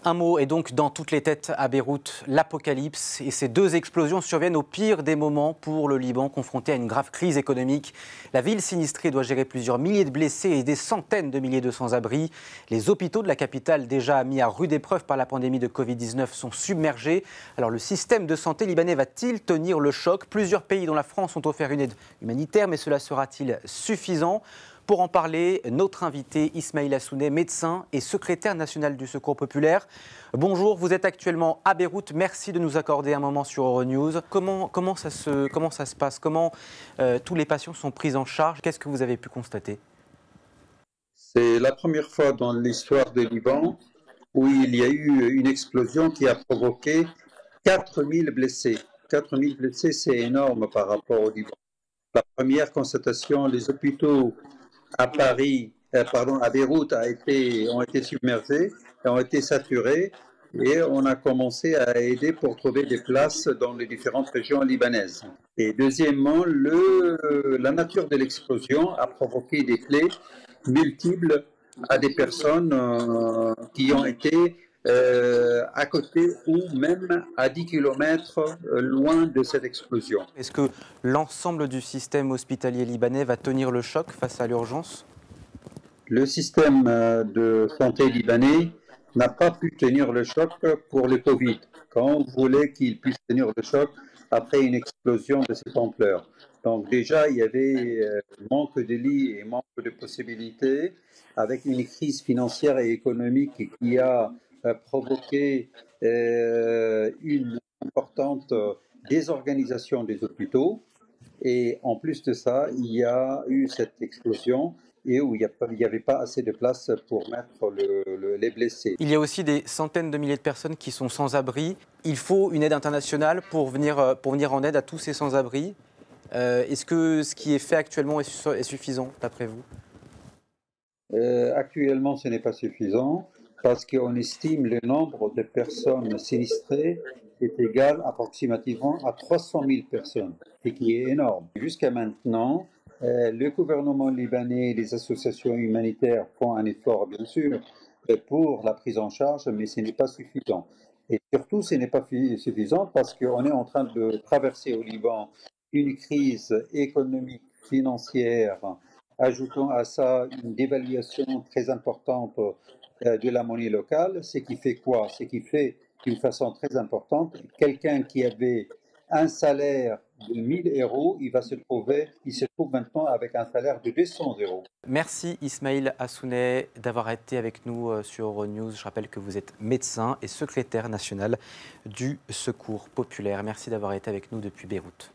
Un mot est donc dans toutes les têtes à Beyrouth, l'apocalypse. Et ces deux explosions surviennent au pire des moments pour le Liban, confronté à une grave crise économique. La ville sinistrée doit gérer plusieurs milliers de blessés et des centaines de milliers de sans-abri. Les hôpitaux de la capitale, déjà mis à rude épreuve par la pandémie de Covid-19, sont submergés. Alors le système de santé libanais va-t-il tenir le choc? Plusieurs pays, dont la France, ont offert une aide humanitaire, mais cela sera-t-il suffisant? Pour en parler, notre invité Ismail Assounet, médecin et secrétaire national du Secours populaire. Bonjour, vous êtes actuellement à Beyrouth. Merci de nous accorder un moment sur Euronews. Comment ça se passe? Comment tous les patients sont pris en charge? Qu'est-ce que vous avez pu constater? C'est la première fois dans l'histoire du Liban où il y a eu une explosion qui a provoqué 4000 blessés. 4000 blessés, c'est énorme par rapport au Liban. La première constatation, les hôpitaux à à Beyrouth ont été submergés, ont été saturés, et on a commencé à aider pour trouver des places dans les différentes régions libanaises. Et deuxièmement, la nature de l'explosion a provoqué des plaies multiples à des personnes qui ont été à côté ou même à 10 kilomètres loin de cette explosion. Est-ce que l'ensemble du système hospitalier libanais va tenir le choc face à l'urgence? Le système de santé libanais n'a pas pu tenir le choc pour le Covid, quand on voulait qu'il puisse tenir le choc après une explosion de cette ampleur. Donc déjà, il y avait manque de lits et manque de possibilités, avec une crise financière et économique qui a provoqué une importante désorganisation des hôpitaux. Et en plus de ça, il y a eu cette explosion et où il n'y avait pas assez de place pour mettre les blessés. Il y a aussi des centaines de milliers de personnes qui sont sans abri. Il faut une aide internationale pour venir en aide à tous ces sans-abri. Est-ce que ce qui est fait actuellement est suffisant, d'après vous? Actuellement, ce n'est pas suffisant parce qu'on estime le nombre de personnes sinistrées est égal approximativement à 300 000 personnes, et qui est énorme. Jusqu'à maintenant, le gouvernement libanais et les associations humanitaires font un effort, bien sûr, pour la prise en charge, mais ce n'est pas suffisant. Et surtout, ce n'est pas suffisant parce qu'on est en train de traverser au Liban une crise économique, financière. Ajoutons à ça une dévaluation très importante de la monnaie locale, ce qui fait quoi? Ce qui fait d'une façon très importante, quelqu'un qui avait un salaire de 1000 euros, il se trouve maintenant avec un salaire de 200 euros. Merci Ismail Assounet d'avoir été avec nous sur Euronews. Je rappelle que vous êtes médecin et secrétaire national du Secours populaire. Merci d'avoir été avec nous depuis Beyrouth.